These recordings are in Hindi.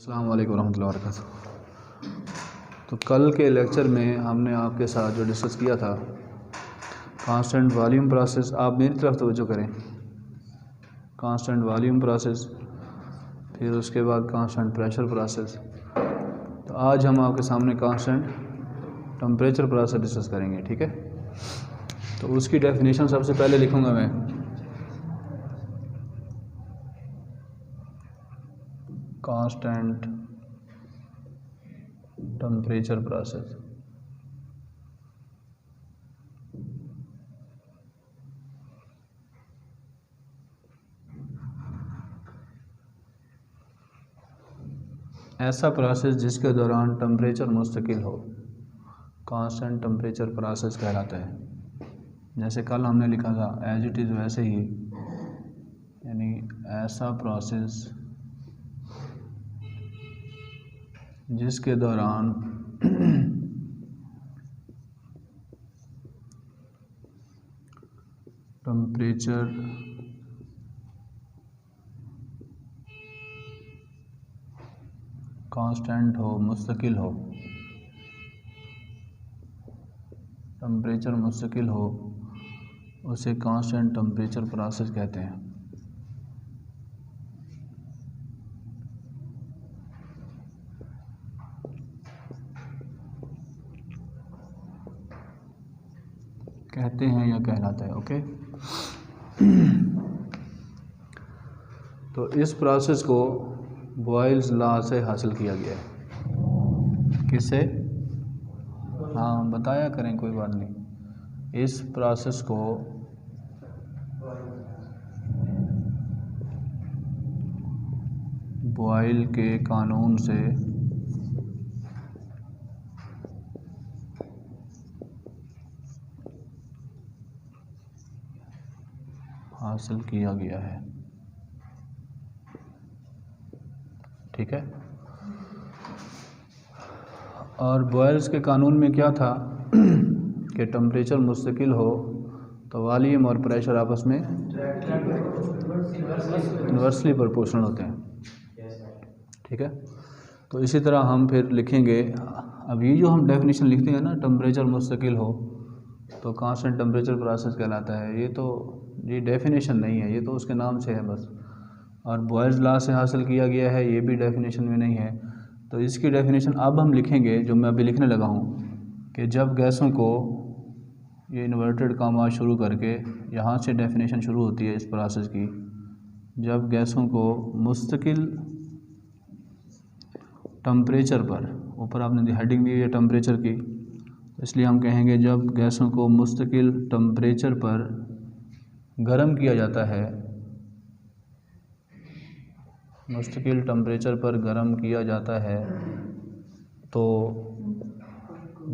अस्सलाम वालेकुम रहमतुल्लाहि व बरकातुहू। तो कल के लेक्चर में हमने आपके साथ जो डिस्कस किया था कांस्टेंट वॉल्यूम प्रोसेस, आप मेरी तरफ तवज्जो करें। कांस्टेंट वॉल्यूम प्रोसेस, फिर उसके बाद कांस्टेंट प्रेशर प्रोसेस। तो आज हम आपके सामने कांस्टेंट टेम्परेचर प्रोसेस डिस्कस करेंगे, ठीक है। तो उसकी डेफिनेशन सबसे पहले लिखूँगा मैं। Constant temperature process. ऐसा प्रोसेस जिसके दौरान टेम्परेचर मुस्तकिल हो कांस्टेंट टेम्परेचर प्रोसेस कहलाता है। जैसे कल हमने लिखा था एज इट इज़ वैसे ही, यानी ऐसा प्रोसेस जिसके दौरान टेम्परेचर कांस्टेंट हो, मुस्तकिल हो, टेम्परेचर मुस्तकिल हो, उसे कांस्टेंट टेम्परेचर प्रोसेस कहते हैं। कहते हैं या कहलाता है, ओके। तो इस प्रोसेस को बॉयल्स लॉ से हासिल किया गया है। किससे? हाँ, बताया करें, कोई बात नहीं। इस प्रोसेस को बॉयल के कानून से हासिल किया गया है, ठीक है। और बॉयल्स के कानून में क्या था कि टेम्परेचर मुस्तकिल हो तो वॉल्यूम और प्रेशर आपस में इन्वर्सली प्रोपोर्शनल होते हैं, ठीक है। तो इसी तरह हम फिर लिखेंगे, अब ये जो हम डेफिनेशन लिखते हैं ना, टेम्परेचर मुस्तकिल हो तो कांस्टेंट टेम्परेचर प्रोसेस कहलाता है, ये डेफिनेशन नहीं है, ये तो उसके नाम से है बस। और बॉयल्स लॉ से हासिल किया गया है, ये भी डेफिनेशन में नहीं है। तो इसकी डेफिनेशन अब हम लिखेंगे, जो मैं अभी लिखने लगा हूँ, कि जब गैसों को, ये इन्वर्टेड कामा शुरू करके यहाँ से डेफिनेशन शुरू होती है इस प्रोसेस की, जब गैसों को मुस्तकिल टेम्परेचर पर, ऊपर आपने हेडिंग दी है टेम्परेचर की, इसलिए हम कहेंगे जब गैसों को मुस्तकिल टेम्परेचर पर गर्म किया जाता है, मुस्तकिल टेम्परेचर पर गर्म किया जाता है, तो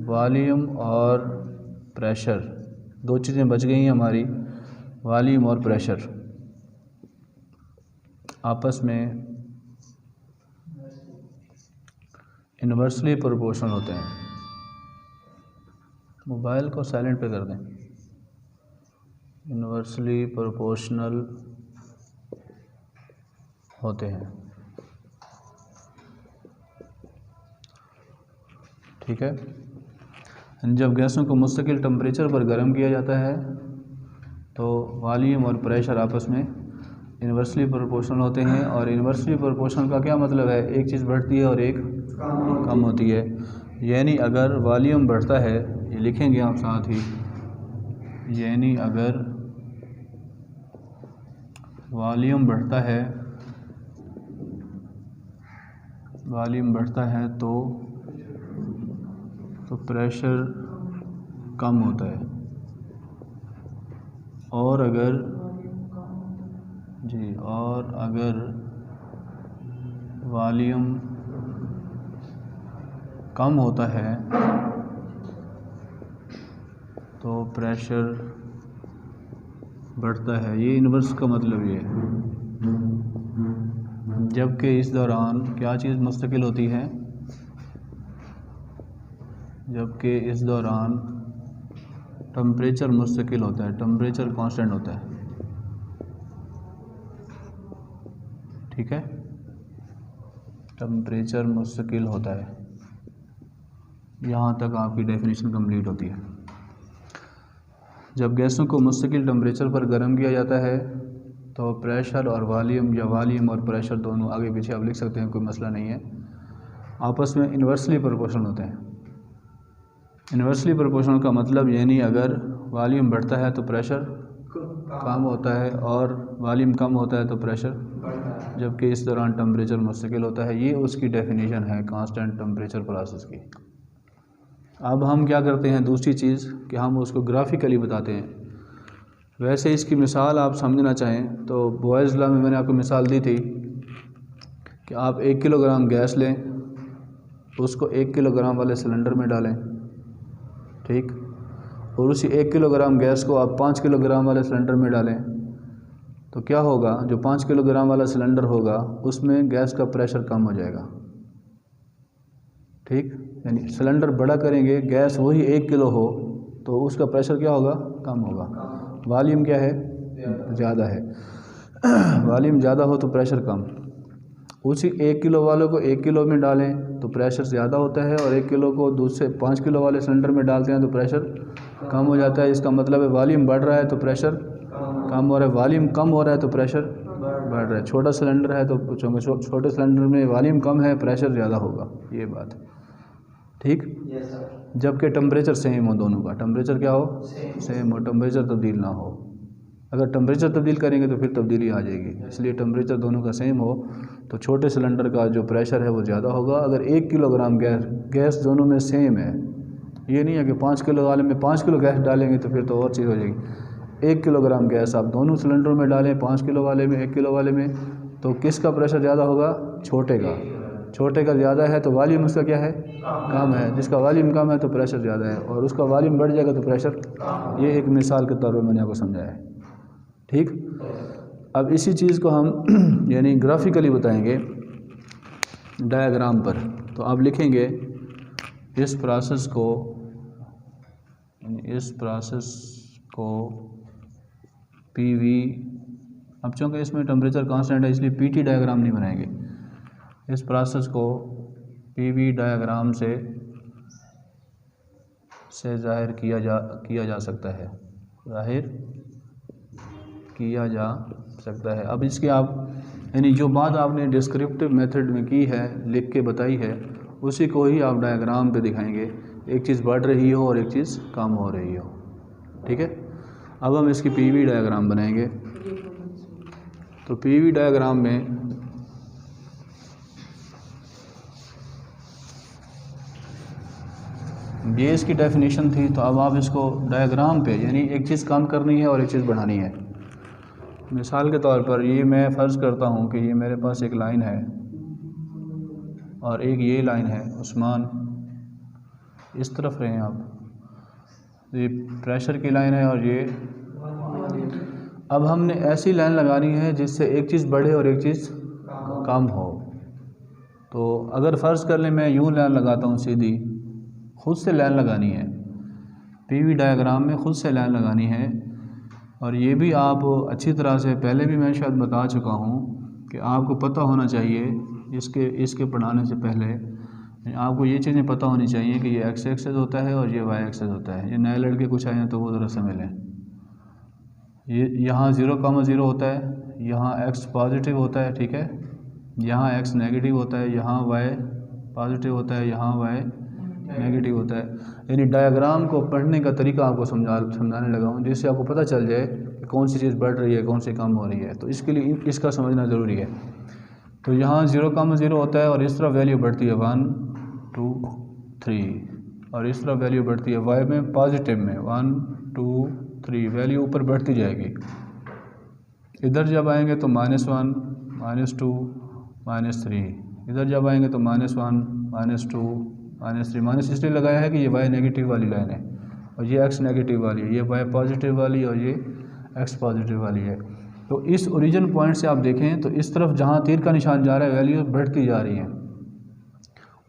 वॉल्यूम और प्रेशर, दो चीज़ें बच गई हैं हमारी, वॉल्यूम और प्रेशर आपस में इन्वर्सली प्रोपोर्शनल होते हैं। मोबाइल को साइलेंट पे कर दें। इन्वर्सली प्रोपोर्शनल होते हैं, ठीक है। जब गैसों को मुस्तकिल टेम्परेचर पर गर्म किया जाता है तो वॉल्यूम और प्रेशर आपस में इन्वर्सली प्रोपोर्शनल होते हैं। और इन्वर्सली प्रोपोर्शनल का क्या मतलब है? एक चीज़ बढ़ती है और एक कम होती है। यानी अगर वॉल्यूम बढ़ता है, ये लिखेंगे आप साथ ही, यानी अगर वॉल्यूम बढ़ता है तो प्रेशर कम होता है। और अगर वॉल्यूम कम होता है तो प्रेशर बढ़ता है। ये इन्वर्स का मतलब ये है। जबकि इस दौरान क्या चीज़ मुस्तकिल होती है? जबकि इस दौरान टेम्परेचर मुस्तकिल होता है, टेम्परेचर कांस्टेंट होता है, ठीक है। टेम्परेचर मुस्तकिल होता है। यहाँ तक आपकी डेफिनेशन कंप्लीट होती है। जब गैसों को मुस्तकिल टेम्परेचर पर गर्म किया जाता है तो प्रेशर और वॉल्यूम या वॉल्यूम और प्रेशर दोनों आगे पीछे आप लिख सकते हैं, कोई मसला नहीं है, आपस में इन्वर्सली प्रोपोर्शनल होते हैं। इन्वर्सली प्रोपोर्शनल का मतलब यानी अगर वॉल्यूम बढ़ता है तो प्रेशर कम होता है और वॉल्यूम कम होता है तो प्रेशर, जबकि इस दौरान टेम्परेचर मुस्तकिल होता है। ये उसकी डेफिनेशन है कांस्टेंट टेम्परेचर प्रोसेस की। अब हम क्या करते हैं, दूसरी चीज़ कि हम उसको ग्राफिकली बताते हैं। वैसे इसकी मिसाल आप समझना चाहें तो बॉयज़ लॉ में मैंने आपको मिसाल दी थी कि आप 1 किलोग्राम गैस लें, उसको 1 किलोग्राम वाले सिलेंडर में डालें, ठीक, और उसी 1 किलोग्राम गैस को आप 5 किलोग्राम वाले सिलेंडर में डालें तो क्या होगा, जो 5 किलोग्राम वाला सिलेंडर होगा उसमें गैस का प्रेशर कम हो जाएगा, ठीक। यानी सिलेंडर बड़ा करेंगे, गैस वही 1 किलो हो तो उसका प्रेशर क्या होगा, कम होगा। वॉल्यूम क्या है, ज़्यादा है। वॉल्यूम ज़्यादा हो तो प्रेशर कम। उसी 1 किलो वालों को 1 किलो में डालें तो प्रेशर ज़्यादा होता है, और 1 किलो को दूसरे 5 किलो वाले सिलेंडर में डालते हैं तो प्रेशर कम हो जाता है। इसका मतलब है वॉल्यूम बढ़ रहा है तो प्रेशर कम हो रहा है, वॉल्यूम कम हो रहा है तो प्रेशर बढ़ रहा है। छोटा सिलेंडर है तो छोटे सिलेंडर में वॉल्यूम कम है, प्रेशर ज़्यादा होगा, ये बात, ठीक। जबकि टेम्परेचर सेम हो दोनों का, टेम्परेचर क्या हो, सेम हो, टेम्परेचर तब्दील ना हो। अगर टेम्परेचर तब्दील करेंगे तो फिर तब्दीली आ जाएगी, इसलिए टेम्परेचर दोनों का सेम हो तो छोटे सिलेंडर का जो प्रेशर है वो ज़्यादा होगा। अगर 1 किलोग्राम गैस दोनों में सेम है, ये नहीं है कि 5 किलो वाले में 5 किलो गैस डालेंगे तो फिर तो और चीज़ हो जाएगी। 1 किलोग्राम गैस आप दोनों सिलेंडर में डालें, 5 किलो वाले में 1 किलो वाले में, तो किसका प्रेशर ज़्यादा होगा, छोटे का। छोटे का ज़्यादा है तो वॉल्यूम उसका क्या है, कम है। जिसका वॉल्यूम कम है तो प्रेशर ज़्यादा है, और उसका वॉल्यूम बढ़ जाएगा तो प्रेशर, ये एक मिसाल के तौर पर मैंने आपको समझाया है, ठीक। अब इसी चीज़ को हम यानी ग्राफिकली बताएंगे डायग्राम पर। तो आप लिखेंगे इस प्रोसेस को पीवी, अब चूँकि इसमें टेम्परेचर कांस्टेंट है इसलिए पीटी डायग्राम नहीं बनाएंगे। इस प्रोसेस को पीवी डायग्राम से जाहिर किया जा सकता है, जाहिर किया जा सकता है। अब इसके आप यानी जो बात आपने डिस्क्रिप्टिव मेथड में की है, लिख के बताई है, उसी को ही आप डायग्राम पे दिखाएंगे। एक चीज़ बढ़ रही हो और एक चीज़ कम हो रही हो, ठीक है। अब हम इसकी पीवी डायग्राम बनाएंगे। तो पीवी डायग्राम में ये इसकी डेफिनेशन थी। तो अब आप इसको डायग्राम पे यानी एक चीज़ कम करनी है और एक चीज़ बढ़ानी है। मिसाल के तौर पर ये मैं फ़र्ज़ करता हूँ कि ये मेरे पास एक लाइन है और एक ये लाइन है। उस्मान, इस तरफ रहें आप, ये प्रेशर की लाइन है और ये। अब हमने ऐसी लाइन लगानी है जिससे एक चीज़ बढ़े और एक चीज़ कम हो। तो अगर फ़र्ज़ कर लें मैं यूँ लाइन लगाता हूँ सीधी, ख़ुद से लाइन लगानी है, पीवी डायग्राम में ख़ुद से लाइन लगानी है। और ये भी आप अच्छी तरह से पहले भी मैं शायद बता चुका हूँ कि आपको पता होना चाहिए इसके पढ़ाने से पहले आपको ये चीज़ें पता होनी चाहिए कि ये एक्स एक्सेस होता है और ये वाई एक्सेस होता है। ये नए लड़के कुछ आए हैं तो वो ज़रा समझ लें। ये यहाँ 0,0 होता है, यहाँ एक्स पॉजिटिव होता है, ठीक है, यहाँ एक्स नेगेटिव होता है, यहाँ वाई पॉजिटिव होता है, यहाँ वाई नेगेटिव होता है। यानी डायग्राम को पढ़ने का तरीका आपको समझाने लगा हूँ जिससे आपको पता चल जाए कि कौन सी चीज़ बढ़ रही है, कौन सी कम हो रही है। तो इसके लिए इसका समझना ज़रूरी है। तो यहाँ 0,0 होता है और इस तरह वैल्यू बढ़ती है 1 2 3, और इस तरह वैल्यू बढ़ती है वाई में पॉजिटिव में 1 2 3, वैल्यू ऊपर बढ़ती जाएगी। इधर जब आएंगे तो -1 -2 -3, इधर जब आएंगे तो -1 -2 -3। माइनस इसलिए लगाया है कि ये वाई नेगेटिव वाली लाइन है और ये एक्स नेगेटिव वाली है, ये वाई पॉजिटिव वाली और ये एक्स पॉजिटिव वाली है। तो इस ओरिजिन पॉइंट से आप देखें तो इस तरफ जहाँ तीर का निशान जा रहा है वैल्यूज़ बढ़ती जा रही हैं।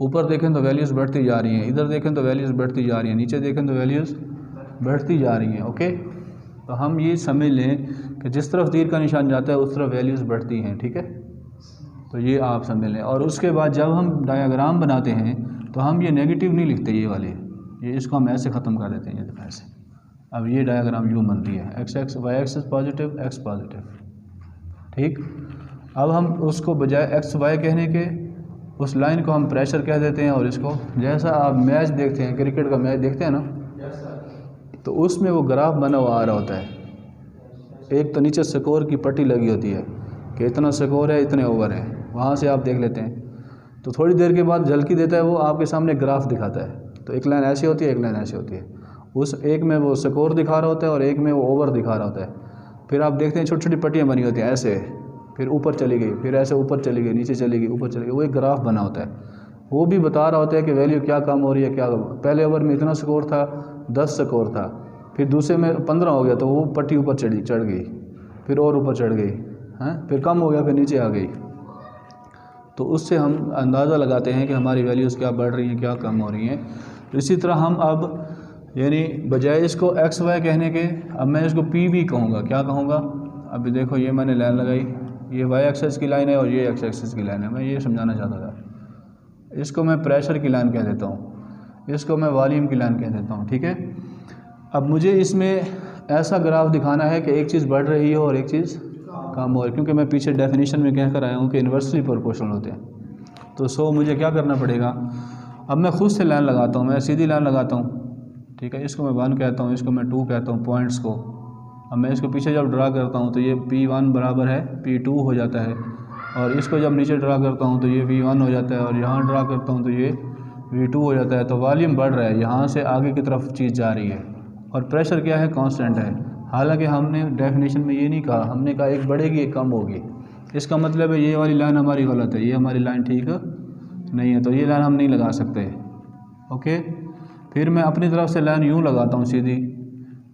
ऊपर देखें तो वैल्यूज़ बढ़ती जा रही हैं, इधर देखें तो वैल्यूज़ बढ़ती जा रही हैं, नीचे देखें तो वैल्यूज़ बढ़ती जा रही हैं। ओके, तो हम ये समझ लें कि जिस तरफ तीर का निशान जाता है उस तरफ वैल्यूज़ बढ़ती हैं, ठीक है। तो ये आप समझ लें। और उसके बाद जब हम डायग्राम बनाते हैं तो हम ये नेगेटिव नहीं लिखते, ये वाले, ये इसको हम ऐसे ख़त्म कर देते हैं, ये देखो ऐसे। अब ये डायग्राम यूँ बनती है, X X Y axis positive, X positive, ठीक। अब हम उसको बजाय एक्स वाई कहने के उस लाइन को हम प्रेशर कह देते हैं, और इसको जैसा आप मैच देखते हैं, क्रिकेट का मैच देखते हैं ना, तो उसमें वो ग्राफ बना हुआ आ रहा होता है। एक तो नीचे स्कोर की पट्टी लगी होती है कि इतना स्कोर है, इतने ओवर है, वहाँ से आप देख लेते हैं। तो थोड़ी देर के बाद झलकी देता है, वो आपके सामने ग्राफ दिखाता है। तो एक लाइन ऐसी होती है, एक लाइन ऐसी होती है, उस एक में वो स्कोर दिखा रहा होता है और एक में वो ओवर दिखा रहा होता है। फिर आप देखते हैं छोटी छोटी पट्टियाँ बनी होती हैं ऐसे, फिर ऊपर चली गई, फिर ऐसे ऊपर चली गई, नीचे चली गई, ऊपर चली गई, वो एक ग्राफ बना होता है। वो भी बता रहा होता है कि वैल्यू क्या कम हो रही है, क्या पहले ओवर में इतना स्कोर था, 10 स्कोर था, फिर दूसरे में 15 हो गया, तो वो पट्टी ऊपर चढ़ गई, फिर और ऊपर चढ़ गई, हैं, फिर कम हो गया, फिर नीचे आ गई। तो उससे हम अंदाज़ा लगाते हैं कि हमारी वैल्यूज़ क्या बढ़ रही हैं, क्या कम हो रही हैं। तो इसी तरह हम अब यानी बजाय इसको एक्स वाई कहने के, अब मैं इसको पी वी कहूँगा। क्या कहूँगा? अभी देखो ये मैंने लाइन लगाई, ये वाई एक्सिस की लाइन है और ये एक्स एक्सिस की लाइन है। मैं ये समझाना चाहता था। इसको मैं प्रेशर की लाइन कह देता हूँ, इसको मैं वॉल्यूम की लाइन कह देता हूँ, ठीक है। अब मुझे इसमें ऐसा ग्राफ दिखाना है कि एक चीज़ बढ़ रही हो और एक चीज़ कम हो रही, क्योंकि मैं पीछे डेफिनेशन में कह कर आया हूँ कि इन्वर्सली प्रोपोर्शनल होते हैं। तो सो मुझे क्या करना पड़ेगा, अब मैं खुद से लाइन लगाता हूँ, मैं सीधी लाइन लगाता हूँ, ठीक है। इसको मैं 1 कहता हूँ, इसको मैं 2 कहता हूँ, पॉइंट्स को। अब मैं इसको पीछे जब ड्रा करता हूँ तो ये P1 बराबर है P2 हो जाता है, और इसको जब नीचे ड्रा करता हूँ तो ये V1 हो जाता है, और यहाँ ड्रा करता हूँ तो ये V2 हो जाता है। तो वॉल्यूम बढ़ रहा है, यहाँ से आगे की तरफ चीज़ जा रही है, और प्रेशर क्या है, कांस्टेंट है। हालांकि हमने डेफिनेशन में ये नहीं कहा, हमने कहा एक बढ़ेगी एक कम होगी। इसका मतलब है ये वाली लाइन हमारी गलत है, ये हमारी लाइन ठीक नहीं है, तो ये लाइन हम नहीं लगा सकते, ओके। फिर मैं अपनी तरफ से लाइन यूँ लगाता हूँ सीधी,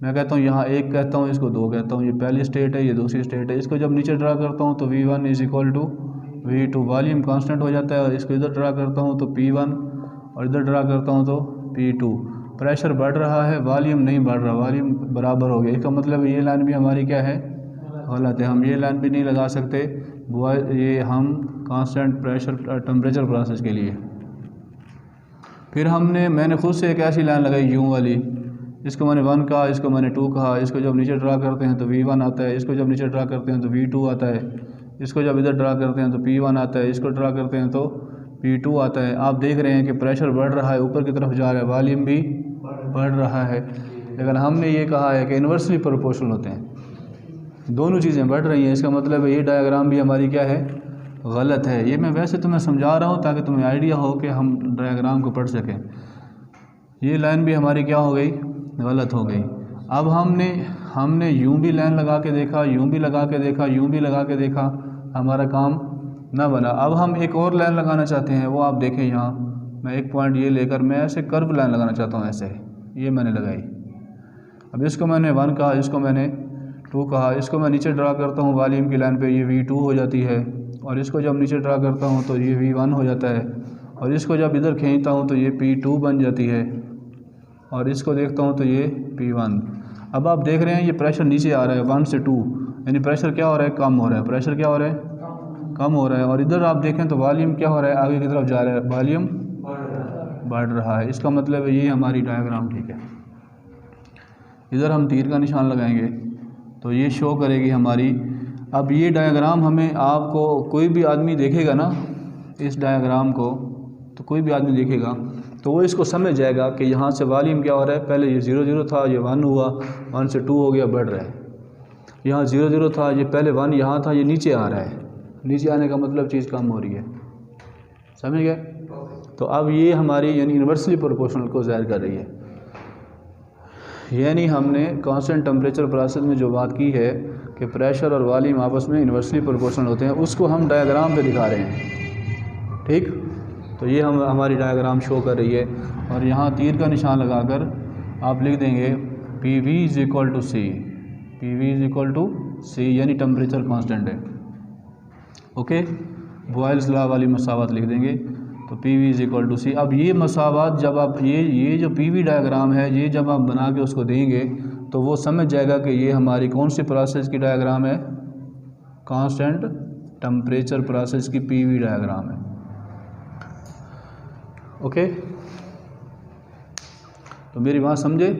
मैं कहता हूँ यहाँ 1 कहता हूँ, इसको 2 कहता हूँ, ये पहली स्टेट है, ये दूसरी स्टेट है। इसको जब नीचे ड्रा करता हूँ तो V1 is equal to V2, volume constant हो जाता है, और इसको इधर ड्रा करता हूँ तो P1 और इधर ड्रा करता हूँ तो P2। प्रेशर बढ़ रहा है, वॉल्यूम नहीं बढ़ रहा, वॉल्यूम बराबर हो गया। इसका मतलब ये लाइन भी हमारी क्या है, गलत है, हम ये लाइन भी नहीं लगा सकते, ये हम कांस्टेंट प्रेशर टेम्परेचर प्रोसेस के लिए। फिर मैंने खुद से एक ऐसी लाइन लगाई यूँ वाली, इसको मैंने 1 कहा, इसको मैंने 2 कहा। इसको जब नीचे ड्रा करते हैं तो V1 आता है, इसको जब नीचे ड्रा करते हैं तो V2 आता है, इसको जब इधर ड्रा करते हैं तो P1 आता है, इसको ड्रा करते हैं तो P2 आता है। आप देख रहे हैं कि प्रेशर बढ़ रहा है, ऊपर की तरफ जा रहा है, वॉल्यूम भी बढ़ रहा है। लेकिन हमने ये कहा है कि इन्वर्सली प्रोपोर्शनल होते हैं, दोनों चीज़ें बढ़ रही हैं। इसका मतलब है ये डायग्राम भी हमारी क्या है, गलत है। ये मैं वैसे तुम्हें समझा रहा हूँ ताकि तुम्हें आइडिया हो कि हम डायग्राम को पढ़ सकें। ये लाइन भी हमारी क्या हो गई, गलत हो गई। अब हमने यूँ भी लाइन लगा के देखा, यूँ भी लगा के देखा, यूँ भी लगा के देखा, हमारा काम ना बना। अब हम एक और लाइन लगाना चाहते हैं, वो आप देखें यहाँ मैं एक पॉइंट ये लेकर मैं ऐसे कर्व लाइन लगाना चाहता हूँ, ऐसे ये मैंने लगाई। अब इसको मैंने 1 कहा, इसको मैंने 2 कहा, इसको मैं नीचे ड्रा करता हूँ वॉल्यूम की लाइन पे, ये V2 हो जाती है, और इसको जब नीचे ड्रा करता हूँ तो ये V1 हो जाता है, और इसको जब इधर खींचता हूँ तो ये P2 बन जाती है, और इसको देखता हूँ तो ये P1। अब आप देख रहे हैं ये प्रेशर नीचे आ रहा है 1 से 2, यानी प्रेशर क्या हो रहा है, कम हो रहा है। प्रेशर क्या हो रहा है, कम हो रहा है। और इधर आप देखें तो वॉल्यूम क्या हो रहा है, आगे की तरफ जा रहा है, वॉल्यूम बढ़ रहा है। इसका मतलब है ये हमारी डायग्राम ठीक है। इधर हम तीर का निशान लगाएंगे तो ये शो करेगी हमारी। अब ये डायग्राम हमें, आपको कोई भी आदमी देखेगा ना इस डायग्राम को, तो कोई भी आदमी देखेगा तो वो इसको समझ जाएगा कि यहाँ से वॉल्यूम क्या हो रहा है, पहले ये 0 0 था, ये 1 हुआ, 1 से 2 हो गया, बढ़ रहा है। यहाँ 0 0 था, ये पहले 1 यहाँ था, ये नीचे आ रहा है, नीचे आने का मतलब चीज़ कम हो रही है, समझ गए। तो अब ये हमारी यानी इन्वर्सली प्रोपोर्शनल को ज़ाहिर कर रही है। यानी हमने कांस्टेंट टेम्परेचर प्रोसेस में जो बात की है कि प्रेशर और वॉल्यूम आपस में इन्वर्सली प्रोपोर्शनल होते हैं, उसको हम डायग्राम पे दिखा रहे हैं, ठीक। तो ये हमारी डायग्राम शो कर रही है, और यहाँ तीर का निशान लगाकर आप लिख देंगे PV is equal to C, PV is equal to C, यानी टेम्परेचर कांस्टेंट है, ओके। बॉयल्स लॉ वाली मसावत लिख देंगे तो PV is equal to C। अब ये मसावत जब आप ये जो PV डायग्राम है, ये जब आप बना के उसको देंगे तो वो समझ जाएगा कि ये हमारी कौन सी प्रोसेस की डायग्राम है, कांस्टेंट टेम्परेचर प्रोसेस की पीवी डायग्राम है। ओके, तो मेरी बात समझे।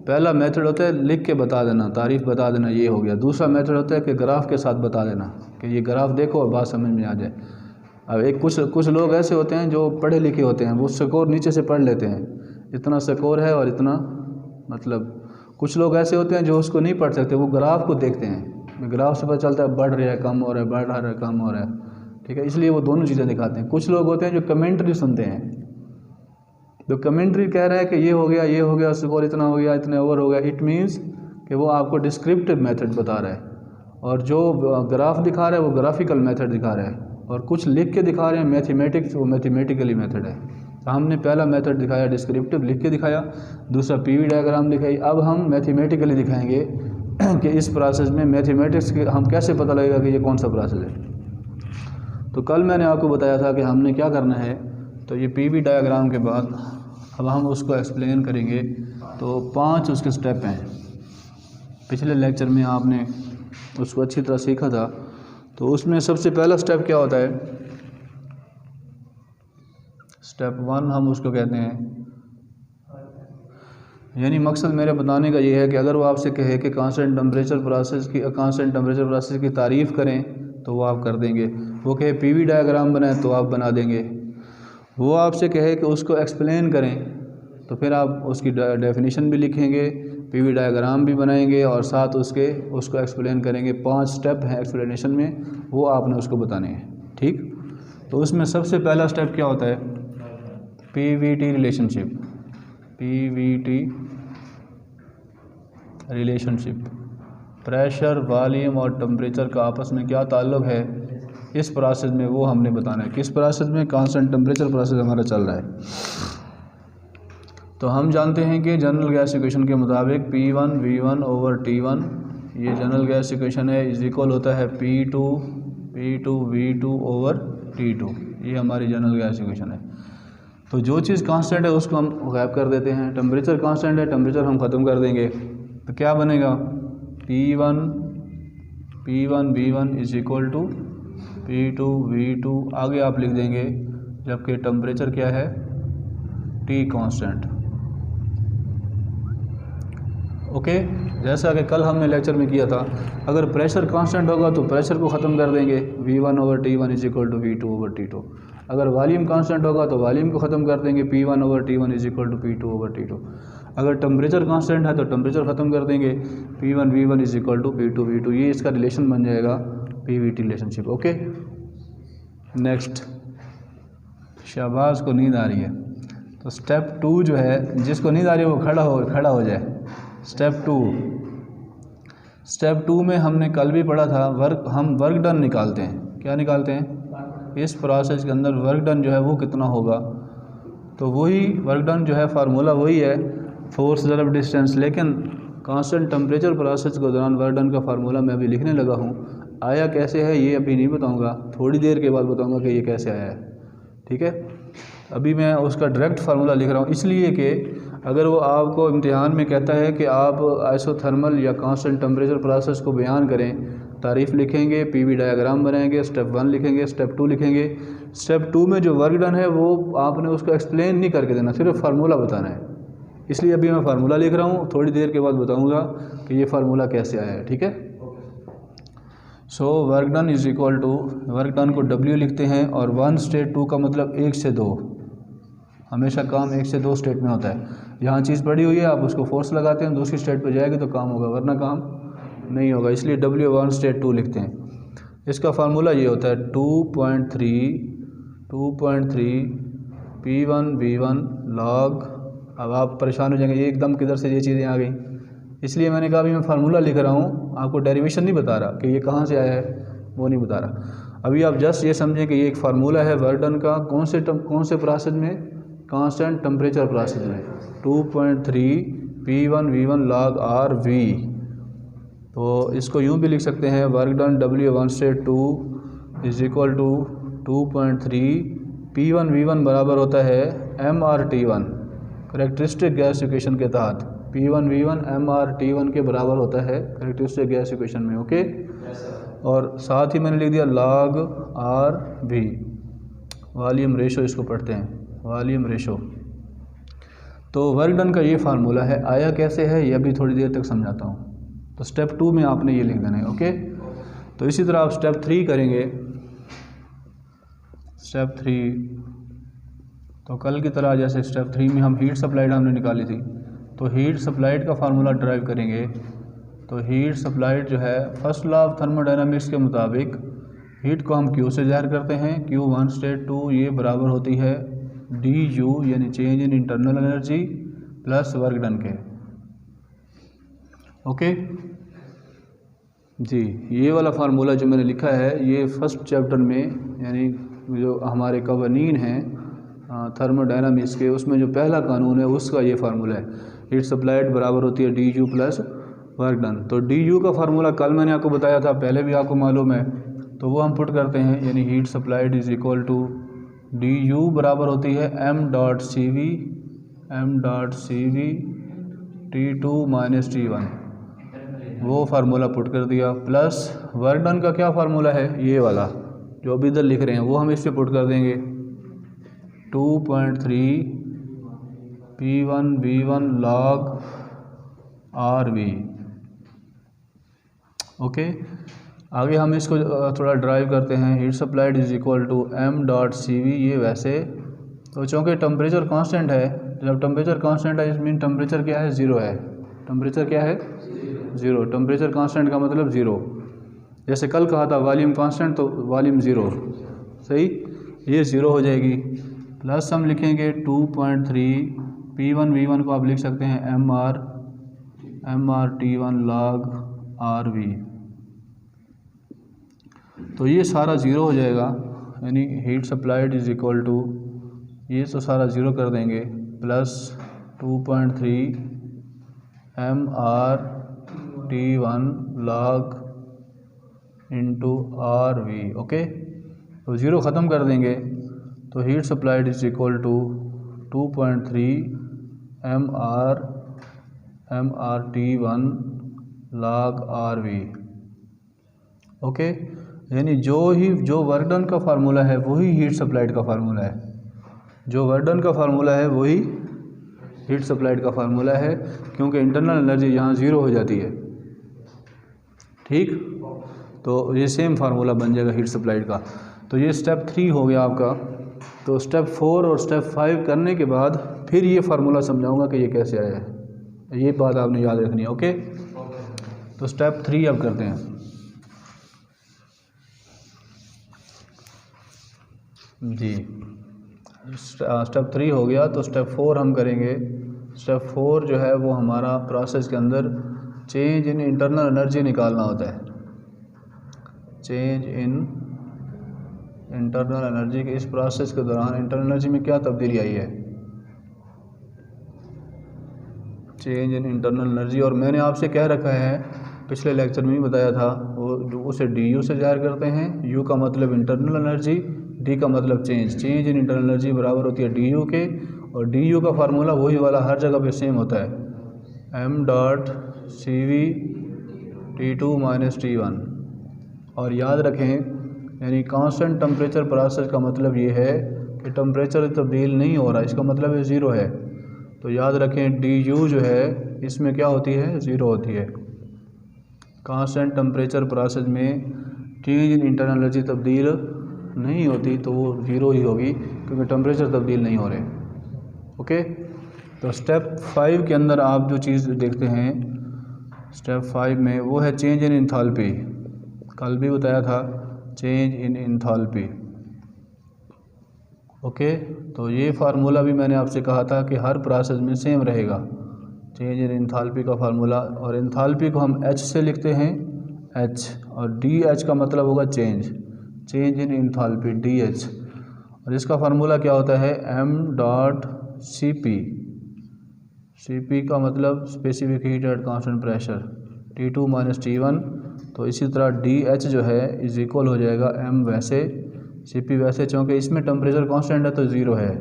पहला मेथड होता है लिख के बता देना, तारीफ बता देना, ये हो गया। दूसरा मेथड होता है कि ग्राफ के साथ बता देना कि ये ग्राफ देखो और बात समझ में आ जाए। अब एक कुछ लोग ऐसे होते हैं जो पढ़े लिखे होते हैं, वो स्कोर नीचे से पढ़ लेते हैं, इतना स्कोर है और इतना, मतलब कुछ लोग ऐसे होते हैं जो उसको नहीं पढ़ सकते, वो ग्राफ को देखते हैं, ग्राफ से पता चलता है बढ़ रहा है कम हो रहा है, बढ़ रहा है कम हो रहा है, ठीक है, इसलिए वो दोनों चीज़ें दिखाते हैं। कुछ लोग होते हैं जो कमेंट्री सुनते हैं, जो कमेंट्री कह रहा है कि ये हो गया, स्कोर इतना हो गया, इतने ओवर हो गया, इट मीन्स कि वो आपको डिस्क्रिप्टिव मेथड बता रहा है, और जो ग्राफ दिखा रहा है वो ग्राफिकल मेथड दिखा रहा है, और कुछ लिख के दिखा रहे हैं मैथमेटिक्स, वो मैथमेटिकली मेथड है। तो हमने पहला मेथड दिखाया डिस्क्रिप्टिव, लिख के दिखाया, दूसरा पीवी डायग्राम दिखाई। अब हम मैथमेटिकली दिखाएंगे कि इस प्रोसेस में मैथमेटिक्स के हम कैसे पता लगेगा कि ये कौन सा प्रोसेस है। तो कल मैंने आपको बताया था कि हमने क्या करना है, तो ये पीवी डायग्राम के बाद अब हम उसको एक्सप्लेन करेंगे। तो 5 उसके स्टेप हैं, पिछले लेक्चर में आपने उसको अच्छी तरह सीखा था। तो उसमें सबसे पहला स्टेप क्या होता है, स्टेप 1 हम उसको कहते हैं, यानी मकसद मेरे बताने का ये है कि अगर वो आपसे कहे कि कांस्टेंट टेम्परेचर प्रोसेस की तारीफ़ करें तो वो आप कर देंगे, वो कहे पीवी डायग्राम बनाएं तो आप बना देंगे, वो आपसे कहे कि उसको एक्सप्लेन करें तो फिर आप उसकी डेफिनेशन भी लिखेंगे, पीवी डायग्राम भी बनाएंगे और साथ उसको एक्सप्लेन करेंगे। 5 स्टेप हैं एक्सप्लेनेशन में, वो आपने उसको बताने हैं, ठीक। तो उसमें सबसे पहला स्टेप क्या होता है, Pvt relationship, Pvt relationship, pressure, volume और टेम्परेचर का आपस में क्या ताल्लुक़ है इस प्रोसेस में, वो हमने बताना है। किस प्रोसेस में, कांस्टेंट टेम्परेचर प्रोसेस हमारा चल रहा है। तो हम जानते हैं कि जनरल गैस इक्वेशन के मुताबिक P1 V1 ओवर T1, ये जनरल गैस इक्वेशन है, इज इक्वल होता है P2 V2 ओवर T2, ये हमारी जनरल गैस इक्वेशन है। तो जो चीज़ कांस्टेंट है उसको हम गायब कर देते हैं, टेम्परेचर कांस्टेंट है, टेम्परेचर हम ख़त्म कर देंगे, तो क्या बनेगा, P1 V1 is equal to P2 V2, आगे आप लिख देंगे, जबकि टेम्परेचर क्या है, T कांस्टेंट। ओके, जैसा कि कल हमने लेक्चर में किया था, अगर प्रेशर कांस्टेंट होगा तो प्रेशर को ख़त्म कर देंगे, V1 over T1 is equal to V2 over T2। अगर वॉल्यूम कांस्टेंट होगा तो वॉल्यूम को ख़त्म कर देंगे, P1 over T1 is equal to P2 over T2। अगर टेम्परेचर कांस्टेंट है तो टेम्परेचर ख़त्म कर देंगे, P1 V1 is equal to P2 V2, ये इसका रिलेशन बन जाएगा पीवीटी रिलेशनशिप। ओके, नेक्स्ट, शाबाश को नींद आ रही है, तो स्टेप 2 जो है, जिसको नींद आ रही है वो खड़ा हो जाए। स्टेप 2 में हमने कल भी पढ़ा था, हम वर्क डन निकालते हैं। क्या निकालते हैं, इस प्रोसेस के अंदर वर्क डन जो है वो कितना होगा। तो वही वर्क डन जो है फार्मूला वही है, फोर्स ज़रब डिस्टेंस, लेकिन कांस्टेंट टेम्परेचर प्रोसेस के दौरान वर्क डन का फार्मूला मैं अभी लिखने लगा हूँ। आया कैसे है ये अभी नहीं बताऊँगा, थोड़ी देर के बाद बताऊँगा कि ये कैसे आया है, ठीक है। अभी मैं उसका डायरेक्ट फार्मूला लिख रहा हूँ, इसलिए कि अगर वो आपको इम्तिहान में कहता है कि आप आइसोथर्मल या कांस्टेंट टेम्परेचर प्रोसेस को बयान करें, तारीफ़ लिखेंगे, पीवी डायग्राम बनाएंगे, स्टेप 1 लिखेंगे, स्टेप 2 लिखेंगे। स्टेप 2 में जो वर्क डन है वो आपने उसको एक्सप्लेन नहीं करके देना, सिर्फ फार्मूला बताना है। इसलिए अभी मैं फार्मूला लिख रहा हूँ, थोड़ी देर के बाद बताऊँगा कि ये फार्मूला कैसे आया है, ठीक है। So work done is equal to, work done को W लिखते हैं, और 1 स्टेट 2 का मतलब 1 से 2, हमेशा काम 1 से 2 स्टेट में होता है। जहाँ चीज़ पड़ी हुई है आप उसको फोर्स लगाते हैं, दूसरी स्टेट पे जाएगी तो काम होगा, वरना काम नहीं होगा, इसलिए W 1 स्टेट 2 लिखते हैं। इसका फार्मूला ये होता है 2.3 P1 V1 log। अब आप परेशान हो जाएंगे, ये एकदम किधर से ये चीज़ें आ गई, इसलिए मैंने कहा अभी मैं फार्मूला लिख रहा हूँ, आपको डेरिवेशन नहीं बता रहा कि ये कहाँ से आया है, वो नहीं बता रहा। अभी आप जस्ट ये समझें कि ये एक फार्मूला है वर्क डन का, कौन से प्रोसेस में, कांस्टेंट टेम्परेचर प्रोसेस में, 2.3 P1 V1 log RV। तो इसको यूँ भी लिख सकते हैं, work done W 1 state 2 is equal to 2.3 P1 V1 बराबर होता है MRT1, करेक्टरिस्टिक गैस इक्वेशन के तहत P1 V1 MRT1 के बराबर होता है करेक्टरिस्टिक गैस इक्वेशन में। ओके, और साथ ही मैंने लिख दिया log R V, volume ratio इसको पढ़ते हैं, वॉल्यूम रेशो। तो वर्क डन का ये फार्मूला है। आया कैसे है ये अभी थोड़ी देर तक समझाता हूँ। तो स्टेप 2 में आपने ये लिख देना है, ओके। तो इसी तरह आप स्टेप 3 करेंगे। स्टेप 3 तो कल की तरह जैसे स्टेप 3 में हम हीट सप्लाइड हमने निकाली थी, तो हीट सप्लाइड का फार्मूला ड्राइव करेंगे। तो हीट सप्लाइड जो है फर्स्ट लॉ ऑफ थर्मोडायनामिक्स के मुताबिक हीट को हम क्यू से ज़ाहिर करते हैं, Q1 स्टेट 2 ये बराबर होती है DU यानी change in internal energy plus work done के, ओके जी। ये वाला फार्मूला जो मैंने लिखा है ये फर्स्ट चैप्टर में यानी जो हमारे कवानीन हैं थर्मोडायनामिक्स के, उसमें जो पहला कानून है उसका ये फार्मूला है। हीट सप्लाइड बराबर होती है DU प्लस वर्क डन। तो DU का फार्मूला कल मैंने आपको बताया था, पहले भी आपको मालूम है, तो वो हम पुट करते हैं, यानी heat supplied is equal to DU बराबर होती है m dot CV T2 minus T1, वो फार्मूला पुट कर दिया, प्लस वर्क डन का क्या फार्मूला है ये वाला जो अभी इधर लिख रहे हैं, वो हम इस पे पुट कर देंगे 2.3 P1 V1 log RV, okay. आगे हम इसको थोड़ा ड्राइव करते हैं। Heat supplied is equal to m dot CV, ये वैसे तो चूँकि टेम्परेचर कांस्टेंट है, जब टेम्परेचर कांस्टेंट है इस मीन टेम्परेचर क्या है, ज़ीरो है। टेम्परेचर क्या है, ज़ीरो। टेम्परेचर कांस्टेंट का मतलब ज़ीरो। जैसे कल कहा था वॉल्यूम कांस्टेंट तो वॉल्यूम ज़ीरो, सही, ये ज़ीरो हो जाएगी। प्लस हम लिखेंगे 2.3 P1 V1 को आप लिख सकते हैं MR T1 log RV। तो ये सारा ज़ीरो हो जाएगा, यानी heat supplied is equal to, ये तो सारा ज़ीरो कर देंगे, plus 2.3 MR T1 log into RV, okay. तो ज़ीरो ख़त्म कर देंगे, तो heat supplied is equal to 2.3 MR T1 log RV, okay. यानी जो वर्क डन का फार्मूला है वही हीट सप्लाइड का फार्मूला है, जो वर्क डन का फार्मूला है वही हीट सप्लाइड का फार्मूला है, क्योंकि इंटरनल एनर्जी यहाँ ज़ीरो हो जाती है, ठीक। तो ये सेम फार्मूला बन जाएगा हीट सप्लाइड का। तो ये स्टेप 3 हो गया आपका। तो स्टेप 4 और स्टेप 5 करने के बाद फिर ये फार्मूला समझाऊंगा कि ये कैसे आया है, ये बात आपने याद रखनी है, ओके। तो स्टेप 3 अब करते हैं जी। स्टेप 3 हो गया, तो स्टेप 4 हम करेंगे। स्टेप 4 जो है वो हमारा प्रोसेस के अंदर चेंज इन इंटरनल एनर्जी निकालना होता है। चेंज इन इंटरनल एनर्जी के इस प्रोसेस के दौरान इंटरनल एनर्जी में क्या तब्दीली आई है, चेंज इन इंटरनल एनर्जी। और मैंने आपसे कह रखा है, पिछले लेक्चर में भी बताया था, वो जो उसे DU से ज़ाहिर करते हैं। U का मतलब इंटरनल एनर्जी, D का मतलब चेंज इन इंटरनल एनर्जी बराबर होती है DU के, और DU का फार्मूला वही वाला हर जगह पे सेम होता है, m dot CV T2 minus T1। और याद रखें, यानी कांस्टेंट टेम्परेचर प्रोसेस का मतलब ये है कि टेम्परेचर तब्दील नहीं हो रहा, इसका मतलब है ज़ीरो है। तो याद रखें DU जो है इसमें क्या होती है, ज़ीरो होती है। कांस्टेंट टेम्परेचर प्रोसेस में चेंज इन इंटरनल एनर्जी तब्दील नहीं होती, तो वो ज़ीरो ही होगी, क्योंकि टेम्परेचर तब्दील नहीं हो रहे, ओके। तो स्टेप 5 के अंदर आप जो चीज़ देखते हैं स्टेप 5 में, वो है चेंज इन एंथैल्पी। कल भी बताया था, चेंज इन एंथैल्पी, ओके। तो ये फार्मूला भी मैंने आपसे कहा था कि हर प्रोसेस में सेम रहेगा, चेंज इन एंथैल्पी का फार्मूला। और एंथैल्पी को हम H से लिखते हैं, H, और DH का मतलब होगा चेंज इन एंथैल्पी, DH। और इसका फार्मूला क्या होता है, m डॉट CP का मतलब specific heat at constant pressure, T2 minus T1। तो इसी तरह DH जो है इज इक्वल हो जाएगा m वैसे, CP वैसे, चूँकि इसमें टेम्परेचर कांस्टेंट है तो ज़ीरो है।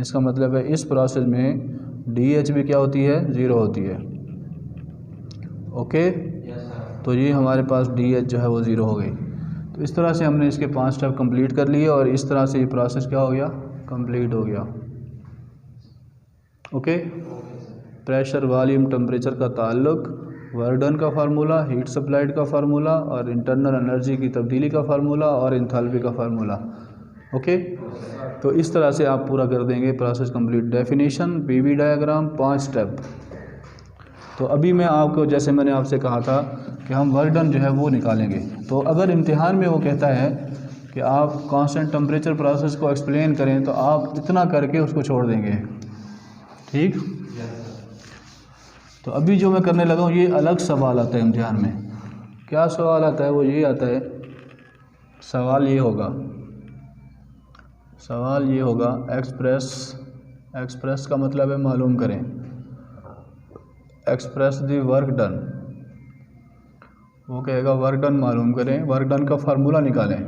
इसका मतलब है इस प्रोसेस में DH भी क्या होती है, ज़ीरो होती है, ओके। तो ये हमारे पास DH जो है वो 0 हो गई। तो इस तरह से हमने इसके 5 स्टेप कंप्लीट कर लिए और इस तरह से ये प्रोसेस क्या हो गया, कंप्लीट हो गया। ओके, प्रेशर, वॉल्यूम, टेम्परेचर का ताल्लुक, वर्क डन का फार्मूला, हीट सप्लाइड का फार्मूला और इंटरनल एनर्जी की तब्दीली का फार्मूला और इंथैल्पी का फार्मूला। ओके, तो इस तरह से आप पूरा कर देंगे process complete. Definition, PV diagram, 5 step. तो अभी मैं आपको, जैसे मैंने आपसे कहा था कि हम वर्क डन जो है वो निकालेंगे। तो अगर इम्तिहान में वो कहता है कि आप कांस्टेंट टेम्परेचर प्रोसेस को एक्सप्लेन करें तो आप इतना करके उसको छोड़ देंगे, ठीक। तो अभी जो मैं करने लगा हूँ ये अलग सवाल आता है इम्तिहान में। क्या सवाल आता है, वो ये आता है, सवाल ये होगा एक्सप्रेस का मतलब है मालूम करें, एक्सप्रेस द वर्क डन। वो कहेगा वर्क डन मालूम करें, वर्क डन का फार्मूला निकालें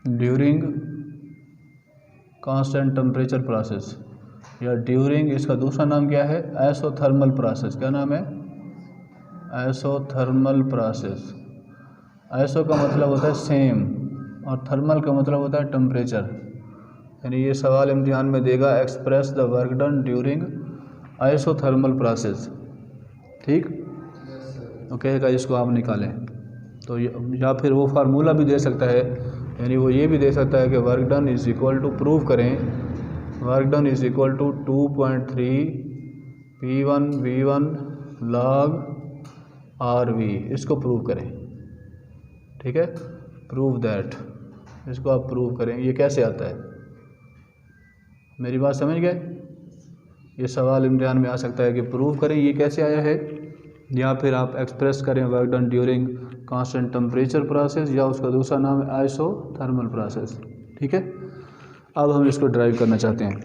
ड्यूरिंग कांस्टेंट टेम्परेचर प्रोसेस, या ड्यूरिंग, इसका दूसरा नाम क्या है, आइसोथर्मल प्रोसेस। क्या नाम है, आइसोथर्मल प्रोसेस। आइसो का मतलब होता है सेम और थर्मल का मतलब होता है टेम्परेचर। यानी ये सवाल इम्तिहान में देगा express the work done during isothermal process, ठीक। तो कहेगा इसको आप निकालें। तो या फिर वो फार्मूला भी दे सकता है, यानी वो ये भी दे सकता है कि work done is equal to, prove करें, work done is equal to 2.3 P1 V1 log RV। इसको प्रूव करें, ठीक है, प्रूव दैट, इसको आप प्रूव करें। ये कैसे आता है, मेरी बात समझ गए। ये सवाल इम्तिहान में आ सकता है कि प्रूव करें ये कैसे आया है, या फिर आप एक्सप्रेस करें work done during constant temperature process, या उसका दूसरा नाम है आइसोथर्मल प्रोसेस, ठीक है। अब हम इसको ड्राइव करना चाहते हैं।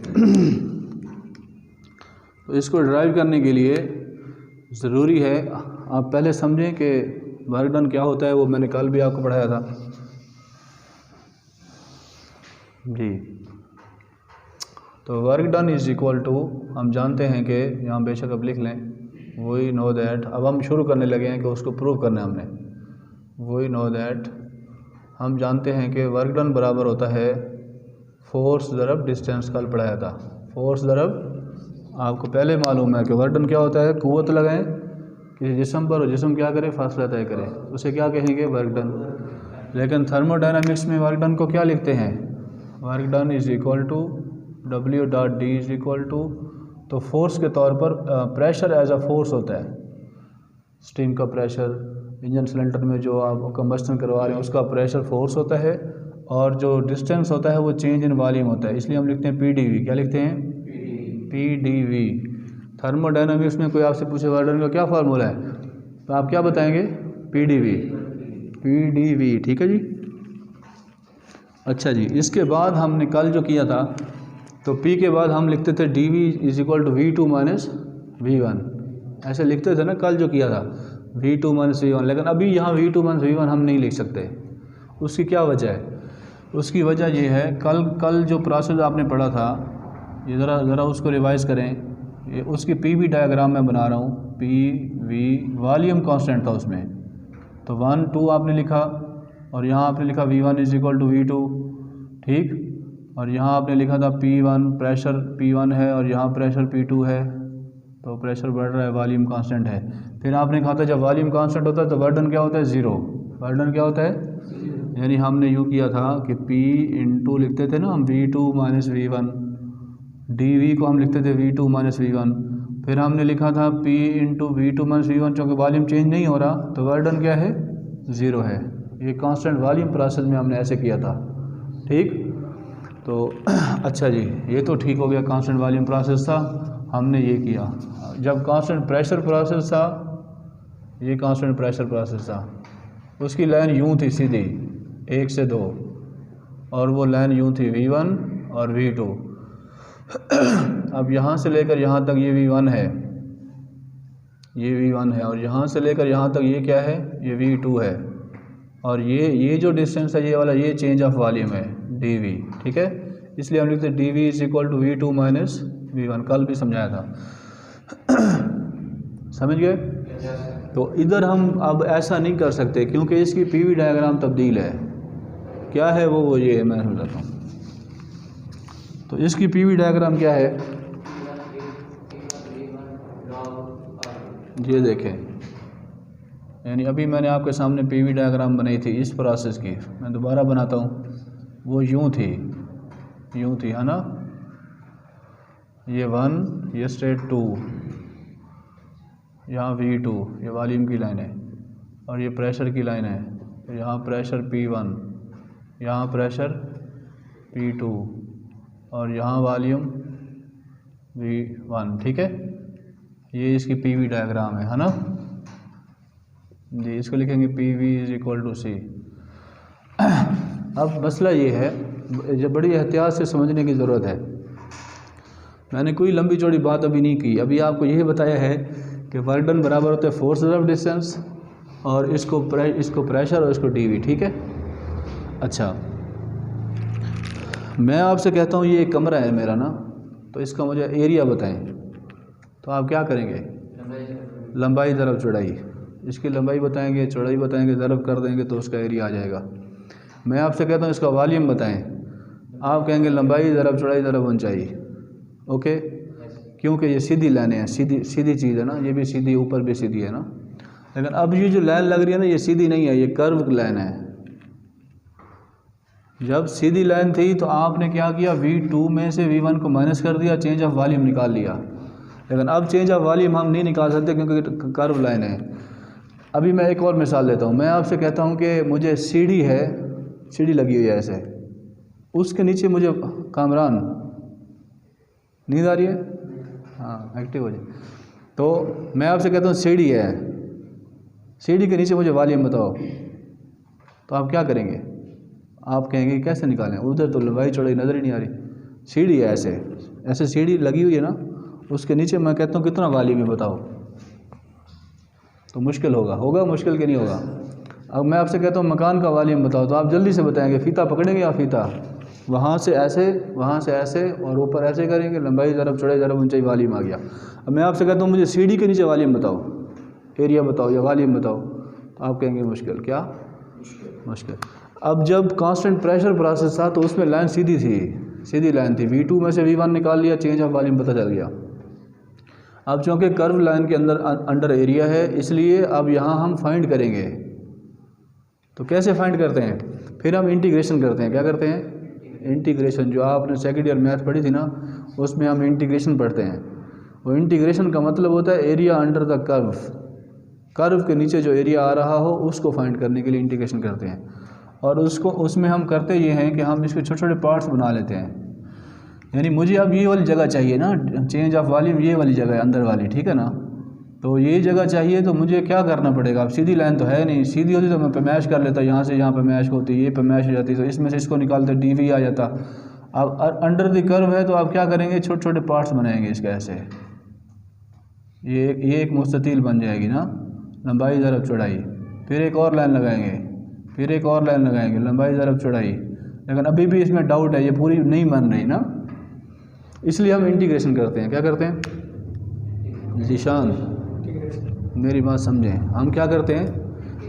तो इसको ड्राइव करने के लिए ज़रूरी है आप पहले समझें कि वर्क डन क्या होता है। वो मैंने कल भी आपको पढ़ाया था जी। तो work done is equal to, हम जानते हैं कि, यहाँ बेशक अब लिख लें, वी नो दैट, अब हम शुरू करने लगे हैं कि उसको प्रूव करना है हमने। वी नो दैट, हम जानते हैं कि वर्क डन बराबर होता है फोर्स ज़रब डिस्टेंस। कल पढ़ाया था फोर्स ज़रब, आपको पहले मालूम है कि वर्क डन क्या होता है, कुव्वत लगाएं किसी जिस्म पर और जिस्म क्या करे, फासला तय करे, उसे क्या कहेंगे, वर्क डन। लेकिन थर्मोडायनामिक्स में वर्क डन को क्या लिखते हैं, work done is equal to W.D is equal to, तो फोर्स के तौर पर प्रेशर एज अ फोर्स होता है। स्टीम का प्रेशर, इंजन सिलेंडर में जो आप कंबस्टन करवा रहे हैं उसका प्रेशर फोर्स होता है, और जो डिस्टेंस होता है वो चेंज इन वॉल्यूम होता है, इसलिए हम लिखते हैं PdV। क्या लिखते हैं, PdV। थर्मोडायनामिक्स में कोई आपसे पूछे वर्क डन का क्या फार्मूला है, तो आप क्या बताएंगे, PdV, ठीक है जी। अच्छा जी, इसके बाद हमने कल जो किया था, तो P के बाद हम लिखते थे dV is equal to V2 minus V1, ऐसे लिखते थे ना कल जो किया था, V2 माइनस V1। लेकिन अभी यहाँ V2 माइनस V1 हम नहीं लिख सकते। उसकी क्या वजह है, उसकी वजह ये है, कल जो प्रोसेस आपने पढ़ा था, ये ज़रा उसको रिवाइज़ करें। ये उसकी PV डायग्राम मैं बना रहा हूँ, PV वॉल्यूम कांस्टेंट था उसमें, तो 1 2 आपने लिखा, और यहाँ आपने लिखा V1 is equal to V2, ठीक। और यहाँ आपने लिखा था P1, प्रेशर P1 है और यहाँ प्रेशर P2 है, तो प्रेशर बढ़ रहा है, वॉल्यूम कांस्टेंट है। फिर आपने कहा था जब वॉल्यूम कांस्टेंट होता है तो वर्क डन क्या होता है, 0। वर्क डन क्या होता है, यानी हमने यूँ किया था कि P इंटू लिखते थे ना हम V2 माइनस V1, dV को हम लिखते थे V2 माइनस V1। फिर हमने लिखा था P into V2 minus V1, चूँकि वॉल्यूम चेंज नहीं हो रहा तो वर्क डन क्या है, 0 है। ये कांस्टेंट वॉल्यूम प्रोसेस में हमने ऐसे किया था, ठीक। तो अच्छा जी, ये तो ठीक हो गया, कांस्टेंट वॉल्यूम प्रोसेस था, हमने ये किया। जब कांस्टेंट प्रेशर प्रोसेस था, ये कांस्टेंट प्रेशर प्रोसेस था, उसकी लाइन यूँ थी सीधी 1 से 2, और वो लाइन यूँ थी V1 और V2। अब यहाँ से लेकर यहाँ तक ये V1 है, ये V1 है, और यहाँ से लेकर यहाँ तक ये क्या है, ये V2 है, और ये जो डिस्टेंस है ये वाला, ये चेंज ऑफ वॉल्यूम है dV, ठीक है। इसलिए हम लिखते हैं dV is equal to V2 minus V1, कल भी समझाया था, समझ गए। तो इधर हम अब ऐसा नहीं कर सकते क्योंकि इसकी पीवी डायग्राम तब्दील है। क्या है वो ये है, मैं समझाता हूँ। तो इसकी पीवी डायग्राम क्या है, ये देखें, यानी अभी मैंने आपके सामने पीवी डायग्राम बनाई थी इस प्रोसेस की, मैं दोबारा बनाता हूँ। वो यूँ थी है ना, ये 1, ये स्टेट 2, यहाँ V2 ये वॉल्यूम की लाइन है, और ये प्रेशर की लाइन है। तो यहाँ प्रेशर P1, यहाँ प्रेशर P2, और यहाँ वॉल्यूम V1। ठीक है, ये इसकी पीवी डायग्राम है ना जी। इसको लिखेंगे PV = C। अब मसला ये है, जो बड़ी एहतियात से समझने की ज़रूरत है। मैंने कोई लंबी चौड़ी बात अभी नहीं की, अभी आपको यही बताया है कि वर्क डन बराबर होता है फोर्स रिजर्व डिस्टेंस, और इसको प्रेशर और इसको dV। ठीक है, अच्छा मैं आपसे कहता हूँ ये एक कमरा है मेरा ना, तो इसका मुझे एरिया बताएं। तो आप क्या करेंगे, लंबाई ज़रब चौड़ाई, इसकी लंबाई बताएंगे, चौड़ाई बताएंगे, ज़रब कर देंगे तो उसका एरिया आ जाएगा। मैं आपसे कहता हूँ इसका वॉल्यूम बताएं, आप कहेंगे लंबाई ज़रब चौड़ाई ज़रब ऊंचाई। ओके, क्योंकि ये सीधी लाइनें हैं, सीधी चीज़ है ना, ये भी सीधी, ऊपर भी सीधी है ना। लेकिन अब ये जो लाइन लग रही है ना, ये सीधी नहीं है, ये कर्व लाइन है। जब सीधी लाइन थी तो आपने क्या किया, V2 में से V1 को माइनस कर दिया, चेंज ऑफ वॉल्यूम निकाल लिया। लेकिन अब चेंज ऑफ वॉल्यूम हम नहीं निकाल सकते क्योंकि कर्व लाइन है। अभी मैं एक और मिसाल देता हूँ। मैं आपसे कहता हूँ कि मुझे सीढ़ी है, सीढ़ी लगी हुई है ऐसे, उसके नीचे मुझे कामरान, नींद आ रही है, हाँ एक्टिव हो जाए। तो मैं आपसे कहता हूँ सीढ़ी है, सीढ़ी के नीचे मुझे वॉल्यूम बताओ, तो आप क्या करेंगे, आप कहेंगे कैसे निकालें, उधर तो लंबाई चौड़ाई नज़र ही नहीं आ रही। सीढ़ी है ऐसे, ऐसे सीढ़ी लगी हुई है ना, उसके नीचे मैं कहता हूँ कितना वॉल्यूम है बताओ, तो मुश्किल होगा मुश्किल के नहीं होगा। अब मैं आपसे कहता हूँ मकान का वॉल्यूम बताओ, तो आप जल्दी से बताएंगे, फीता पकड़ेंगे या फीता, वहाँ से ऐसे और ऊपर ऐसे करेंगे, लंबाई ज़रब चौड़ाई ज़रब ऊंचाई, वॉल्यूम आ गया। अब मैं आपसे कहता हूँ मुझे सीढ़ी के नीचे वॉल्यूम बताओ, एरिया बताओ या वॉल्यूम बताओ, तो आप कहेंगे मुश्किल। क्या मुश्किल? अब जब कांस्टेंट प्रेशर प्रोसेस था तो उसमें लाइन सीधी थी, सीधी लाइन थी, V2 में से V1 निकाल लिया, चेंज ऑफ वॉल्यूम पता चल गया। अब चूँकि कर्व लाइन के अंडर एरिया है, इसलिए अब यहाँ हम फाइंड करेंगे। तो कैसे फाइंड करते हैं, फिर हम इंटीग्रेशन करते हैं। क्या करते हैं, इंटीग्रेशन। जो आपने सेकेंड ईयर मैथ पढ़ी थी ना, उसमें हम इंटीग्रेशन पढ़ते हैं। वो इंटीग्रेशन का मतलब होता है area under the curve, curve के नीचे जो एरिया आ रहा हो उसको फाइंड करने के लिए इंटीग्रेशन करते हैं। और उसमें हम करते ये हैं कि हम इसके छोटे छोटे पार्ट्स बना लेते हैं। यानी मुझे अब ये वाली जगह चाहिए ना, चेंज ऑफ वॉल्यूम ये वाली जगह है, अंदर वाली, ठीक है ना। तो ये जगह चाहिए, तो मुझे क्या करना पड़ेगा, अब सीधी लाइन तो है नहीं, सीधी होती तो मैं पैमाइश कर लेता, यहाँ से यहाँ पैमाइश होती, ये पैमाइश हो जाती, तो इसमें से इसको निकालते dV आ जाता। अब अंडर द कर्व है तो आप क्या करेंगे, छोटे छोटे पार्ट्स बनाएंगे इसके ऐसे, ये एक मुस्ततील बन जाएगी ना, लंबाई ज़रब चौड़ाई, फिर एक और लाइन लगाएंगे, फिर एक और लाइन लगाएंगे, लंबाई ज़रब चौड़ाई। लेकिन अभी भी इसमें डाउट है, ये पूरी नहीं बन रही ना, इसलिए हम इंटीग्रेशन करते हैं। क्या करते हैं जीशान, मेरी बात समझें, हम क्या करते हैं,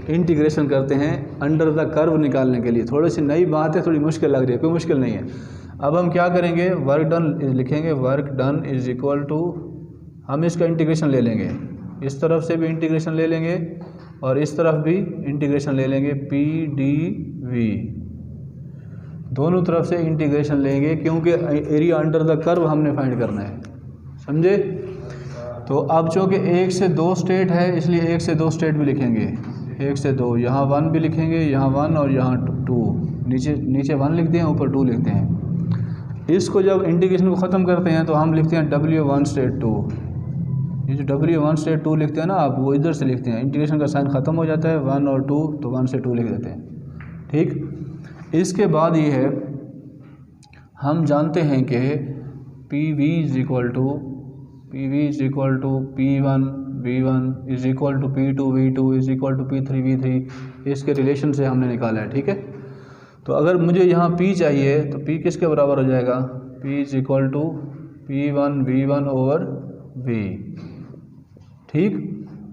इंटीग्रेशन करते हैं अंडर द कर्व निकालने के लिए। थोड़ी सी नई बात है, थोड़ी मुश्किल लग रही है, कोई मुश्किल नहीं है। अब हम क्या करेंगे, वर्क डन लिखेंगे, work done is equal to, हम इसका इंटीग्रेशन ले लेंगे, इस तरफ से भी इंटीग्रेशन ले लेंगे और इस तरफ भी इंटीग्रेशन ले लेंगे, PdV, दोनों तरफ से इंटीग्रेशन लेंगे, क्योंकि एरिया अंडर द कर्व हमने फाइंड करना है, समझे। तो अब चूँकि 1 से 2 स्टेट है, इसलिए 1 से 2 स्टेट भी लिखेंगे, 1 से 2, यहाँ 1 भी लिखेंगे, यहाँ 1 और यहाँ 2, नीचे 1 लिखते हैं, ऊपर 2 लिखते हैं। इसको जब इंटीग्रेशन को ख़त्म करते हैं तो हम लिखते हैं W1 स्टेट 2। ये जो W1 स्टेट 2 लिखते हैं ना आप, वो इधर से लिखते हैं, इंटीग्रेशन का साइन ख़त्म हो जाता है, 1 और 2, तो 1 से 2 लिख देते हैं, ठीक। इसके बाद ये है, हम जानते हैं कि PV is equal to P1 V1 is equal to P2 V2 is equal to P3 V3, इसके रिलेशन से हमने निकाला है, ठीक है। तो अगर मुझे यहाँ P चाहिए तो P किसके बराबर हो जाएगा, P is equal to P1 V1 over V, ठीक।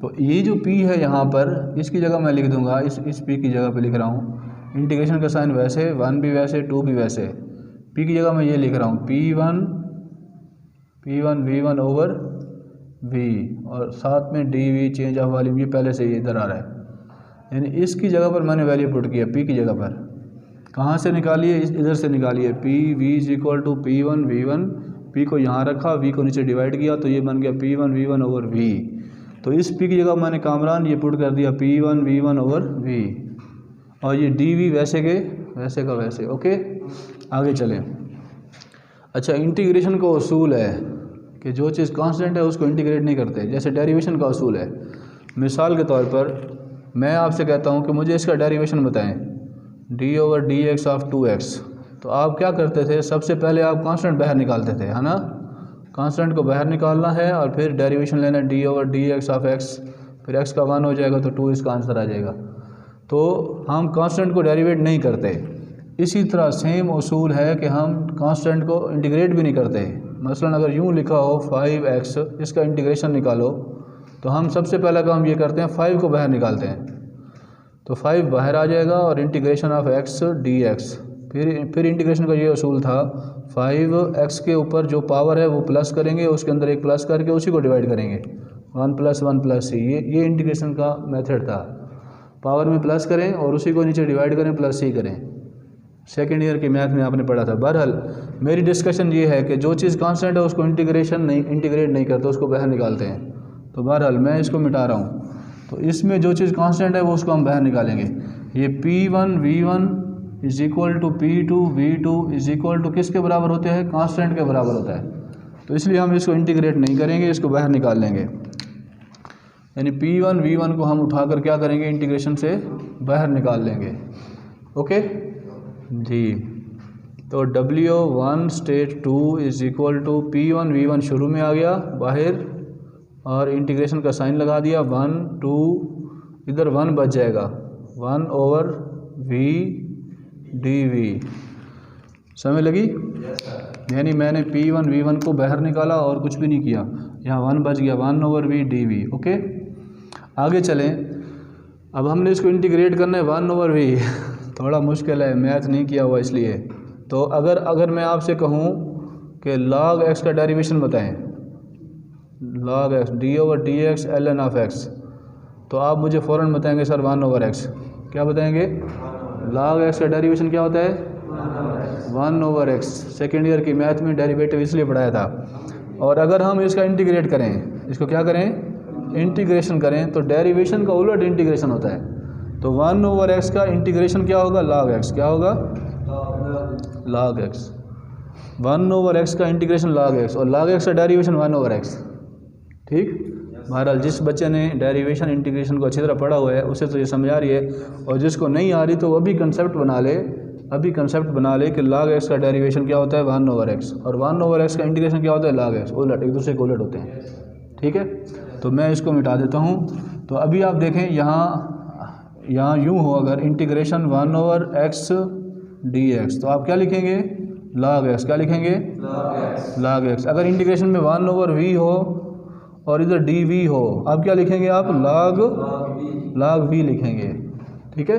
तो ये जो p है यहाँ पर, इसकी जगह मैं लिख दूंगा, इस p की जगह पे लिख रहा हूँ इंटीग्रेशन का साइन वैसे, 1 भी वैसे, 2 भी वैसे, p की जगह मैं ये लिख रहा हूँ P1 V1 ओवर v, और साथ में dv चेंज ऑफ वॉल्यूम, ये पहले से ये इधर आ रहा है, यानी इसकी जगह पर मैंने वैल्यू पुट किया p की जगह पर। कहाँ से निकालिए, इधर से निकालिए, PV is equal to P1 V1, p को यहाँ रखा, v को नीचे डिवाइड किया, तो ये बन गया P1 V1 ओवर v। तो इस p की जगह मैंने कामरान ये पुट कर दिया P1 V1 ओवर v, और ये dv वैसे के वैसे का वैसे। ओके, आगे चलें। अच्छा, इंटीग्रेशन का उसूल है कि जो चीज़ कांस्टेंट है उसको इंटीग्रेट नहीं करते, जैसे डेरिवेशन का उसूल है। मिसाल के तौर पर मैं आपसे कहता हूँ कि मुझे इसका डेरिवेशन बताएं, d over D x of 2x, तो आप क्या करते थे, सबसे पहले आप कांस्टेंट बाहर निकालते थे, है ना। कांस्टेंट को बाहर निकालना है और फिर डेरिवेशन लेना है d over D x of x, फिर x का 1 हो जाएगा तो 2 इसका आंसर आ जाएगा। तो हम कांस्टेंट को डेरिवेट नहीं करते। इसी तरह सेम उसूल है कि हम कांस्टेंट को इंटीग्रेट भी नहीं करते। मसलन अगर यूँ लिखा हो 5x, इसका इंटीग्रेशन निकालो, तो हम सबसे पहला काम ये करते हैं 5 को बाहर निकालते हैं, तो 5 बाहर आ जाएगा और इंटीग्रेशन ऑफ x dx। फिर इंटीग्रेशन का ये उसूल था, 5x के ऊपर जो पावर है वो प्लस करेंगे, उसके अंदर एक प्लस करके उसी को डिवाइड करेंगे, 1 + 1 + c, ये इंटीग्रेशन का मेथड था। पावर में प्लस करें और उसी को नीचे डिवाइड करें, प्लस c करें। सेकेंड ईयर की मैथ में आपने पढ़ा था। बहरहाल मेरी डिस्कशन ये है कि जो चीज़ कांस्टेंट है उसको इंटीग्रेट नहीं करते, उसको बाहर निकालते हैं। तो बहरहाल मैं इसको मिटा रहा हूँ, तो इसमें जो चीज़ कांस्टेंट है वो उसको हम बाहर निकालेंगे। ये P1 V1 is equal to P2 V2 is equal to किसके बराबर होते हैं, कांस्टेंट के बराबर होता है। तो इसलिए हम इसको इंटीग्रेट नहीं करेंगे, इसको बाहर निकाल लेंगे। यानी P1 V1 को हम उठाकर क्या करेंगे, इंटीग्रेशन से बाहर निकाल लेंगे। ओके जी, तो W1 state 2 is equal to P1 V1 शुरू में आ गया बाहर, और इंटीग्रेशन का साइन लगा दिया, 1 2, इधर 1 बच जाएगा, 1 ओवर v dv। समझ लगी? यानी मैंने P1 V1 को बाहर निकाला और कुछ भी नहीं किया, यहाँ 1 बच गया, 1 ओवर v dv। ओके, आगे चलें। अब हमने इसको इंटीग्रेट करना है 1 ओवर v थोड़ा मुश्किल है, मैथ नहीं किया हुआ इसलिए। तो अगर मैं आपसे कहूँ कि log x का डेरिवेशन बताएं, log x d over D x ln of x, तो आप मुझे फ़ौरन बताएंगे सर 1 ओवर x। क्या बताएंगे? log x का डेरिवेशन क्या होता है? 1 ओवर x। सेकेंड ईयर की मैथ में डेरिवेटिव इसलिए पढ़ाया था। और अगर हम इसका इंटीग्रेट करें, इसको क्या करें, इंटीग्रेशन करें, तो डेरिवेशन का उलट इंटीग्रेशन होता है। तो 1 ओवर x का इंटीग्रेशन क्या होगा, log x। क्या होगा? log x। 1 ओवर x का इंटीग्रेशन log x, और log x का डेरिवेशन 1 ओवर x। ठीक। बहरहाल जिस बच्चे ने डेरिवेशन इंटीग्रेशन को अच्छी तरह पढ़ा हुआ है उसे तो ये समझ आ रही है, और जिसको नहीं आ रही तो वो अभी कंसेप्ट बना ले कि log x का डेरिवेशन क्या होता है, 1 ओवर x, और 1 ओवर x का इंटीग्रेशन क्या होता है, log x। उलट, एक दूसरे के उलट होते हैं। ठीक है, तो मैं इसको मिटा देता हूँ। तो अभी आप देखें यहाँ यूँ हो, अगर इंटीग्रेशन 1 ओवर x dx, तो आप क्या लिखेंगे, log x। क्या लिखेंगे? log x। अगर इंटीग्रेशन में 1 ओवर v हो और इधर dv हो, अब क्या लिखेंगे आप, log v लिखेंगे। ठीक है,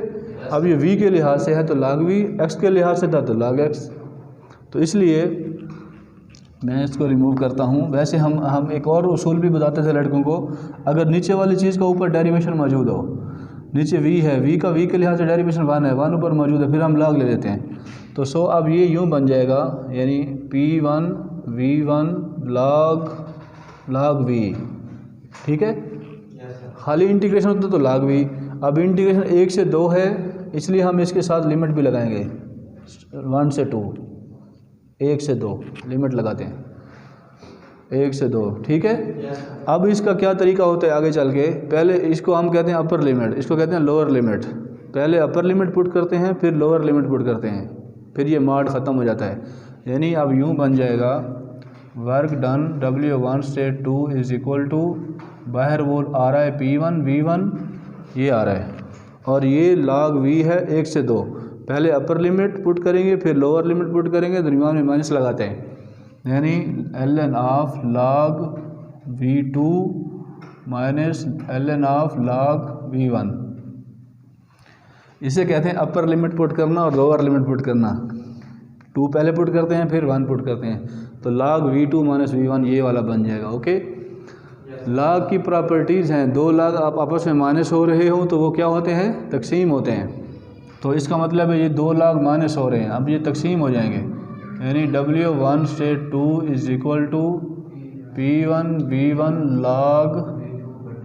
अब ये v के लिहाज से है तो log v, x के लिहाज से था तो log x। तो इसलिए मैं इसको रिमूव करता हूँ। वैसे हम एक और उसूल भी बताते थे लड़कों को, अगर नीचे वाली चीज़ का ऊपर डेरिवेशन मौजूद हो, नीचे v है, v के लिहाज से डेरिवेशन 1 है, 1 ऊपर मौजूद है, फिर हम log ले लेते हैं। तो सो अब ये यूँ बन जाएगा, यानी P1 V1 log v। ठीक है, खाली इंटीग्रेशन होता तो log v। अब इंटीग्रेशन 1 से 2 है, इसलिए हम इसके साथ लिमिट भी लगाएंगे, 1 से 2, 1 से 2 लिमिट लगाते हैं, 1 से 2। ठीक है, अब इसका क्या तरीका होता है आगे चल के, पहले इसको हम कहते हैं अपर लिमिट, इसको कहते हैं लोअर लिमिट। पहले अपर लिमिट पुट करते हैं, फिर लोअर लिमिट पुट करते हैं, फिर ये मॉड ख़त्म हो जाता है। यानी अब यूँ बन जाएगा, work done W1 state 2 is equal to, बाहर वो आ रहा है P1 V1, ये आ रहा है, और ये log v है 1 से 2। पहले अपर लिमिट पुट करेंगे, फिर लोअर लिमिट पुट करेंगे, दरमियान में माइनस लगाते हैं, यानी ln of log v2 minus ln of log v1। इसे कहते हैं अपर लिमिट पुट करना और लोअर लिमिट पुट करना। 2 पहले पुट करते हैं फिर 1 पुट करते हैं, तो log v2 माइनस v1 ये वाला बन जाएगा। ओके, log की प्रॉपर्टीज़ हैं, 2 log आप आपस में माइनस हो रहे हो तो वो क्या होते हैं, तकसीम होते हैं। तो इसका मतलब है ये 2 log माइनस हो रहे हैं, अब ये तकसीम हो जाएंगे, यानी W1 state 2 is equal to P1 V1 log,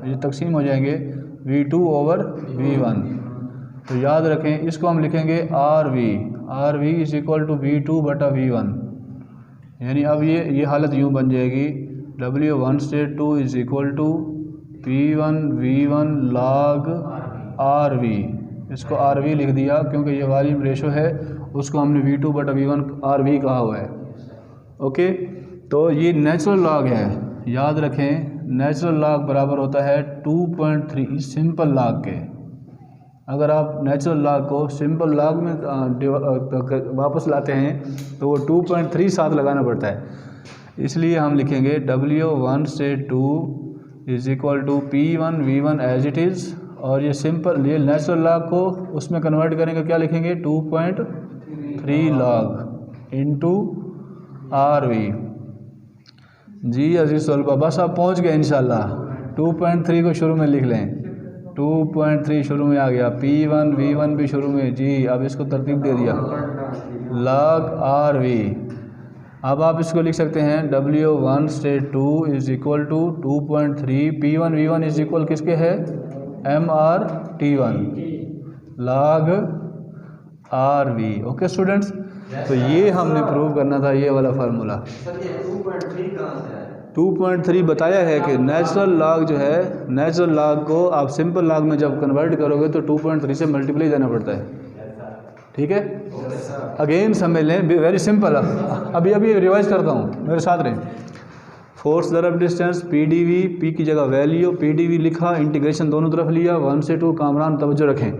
ये तकसीम हो जाएंगे V2 ओवर V1। तो याद रखें इसको हम लिखेंगे RV is equal to V2 बटा V1, यानी अब ये हालत यूँ बन जाएगी W1 state 2 is equal to P1 V1 log RV। इसको RV लिख दिया क्योंकि ये वॉल्यूम रेशो है, उसको हमने V2 बटा V1 RV कहा हुआ है। ओके, तो ये नेचुरल लॉग है, याद रखें नेचुरल लॉग बराबर होता है 2.3 सिंपल लॉग के। अगर आप नेचुरल लॉग को सिंपल लॉग में वापस लाते हैं तो वो 2.3 साथ लगाना पड़ता है, इसलिए हम लिखेंगे W1 state 2 is equal to P1 V1 as it is, और ये सिंपल ये नेचुरल लॉग को उसमें कन्वर्ट करेंगे, क्या लिखेंगे 2.3 log इंटू RV। जी अजीज़ तलबा, बस आप पहुंच गए इंशाल्लाह। 2.3 को शुरू में लिख लें, 2.3 शुरू में आ गया, P1 V1 भी शुरू में, जी अब इसको तरतीब दे दिया log RV। अब आप इसको लिख सकते हैं W1 state 2 is equal to 2.3 P1 V1 is equal किसके है, MRT1 log RV। Okay students, तो ये हमने प्रूव करना था ये वाला फार्मूला। 2.3 बताया है कि नेचुरल लॉग जो है, नेचुरल लॉग को आप सिंपल लॉग में जब कन्वर्ट करोगे तो 2.3 से मल्टीप्लाई देना पड़ता है। ठीक है, अगेन समझ लें, वेरी सिंपल। अभी रिवाइज करता हूँ, मेरे साथ रहें। फोर्स दरब डिस्टेंस PdV, P की जगह वैल्यू PdV लिखा, इंटीग्रेशन दोनों तरफ लिया 1 से 2, कामरान तवज्जो रखें,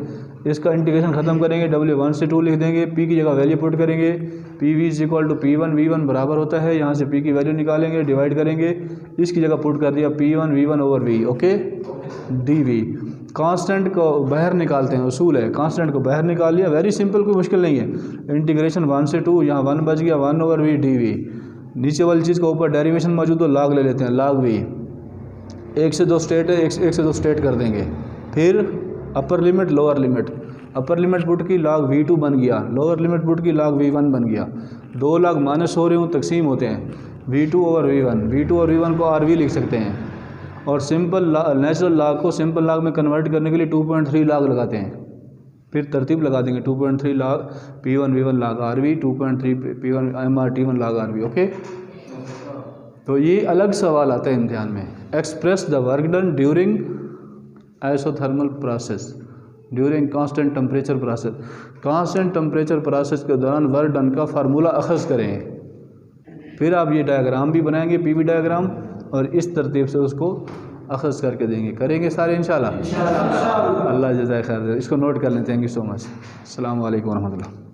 इसका इंटीग्रेशन ख़त्म करेंगे, W1 से 2 लिख देंगे, P की जगह वैल्यू पुट करेंगे, PV is equal to P1 V1 बराबर होता है, यहाँ से P की वैल्यू निकालेंगे, डिवाइड करेंगे, इसकी जगह पुट कर दिया P1 V1 over V। Okay, dV constant को बाहर निकालते हैं, उसूल है कांस्टेंट को बाहर निकाल लिया, वेरी सिंपल, कोई मुश्किल नहीं है। इंटीग्रेशन 1 से 2, यहाँ 1 बच गया, 1 ओवर V dV। नीचे वाली चीज़ का ऊपर डेरिवेशन मौजूद हो, log ले लेते हैं, log V। 1 से 2 स्टेट है, 1 से 2 स्टेट कर देंगे, फिर upper limit lower limit, upper limit put की log V2 बन गया, लोअर लिमिट पुट की log V1 बन गया। 2 log माइनस हो रहे हो तकसीम होते हैं, V2 ओवर V1, V2 और V1 को RV लिख सकते हैं, और सिंपल नेचुरल log को सिंपल log में कन्वर्ट करने के लिए 2.3 log लगाते हैं, फिर तरतीब लगा देंगे 2.3 log P1 V1 log RV, 2.3 P1 MRT1 log RV। Okay, तो ये अलग सवाल आता है इम्तिहान में, express the work done during isothermal process during constant temperature process. Constant temperature process के दौरान वर्क डन का फार्मूला अखज़ करें, फिर आप ये डायग्राम भी बनाएंगे, PV डायग्राम, और इस तरतीब से उसको अखज़ करके देंगे, करेंगे सारे इंशाल्लाह। अल्लाह जज़ाए खैर, इसको नोट कर लें। Thank you so much. अस्सलाम वालेकुम रहमतुल्लाह।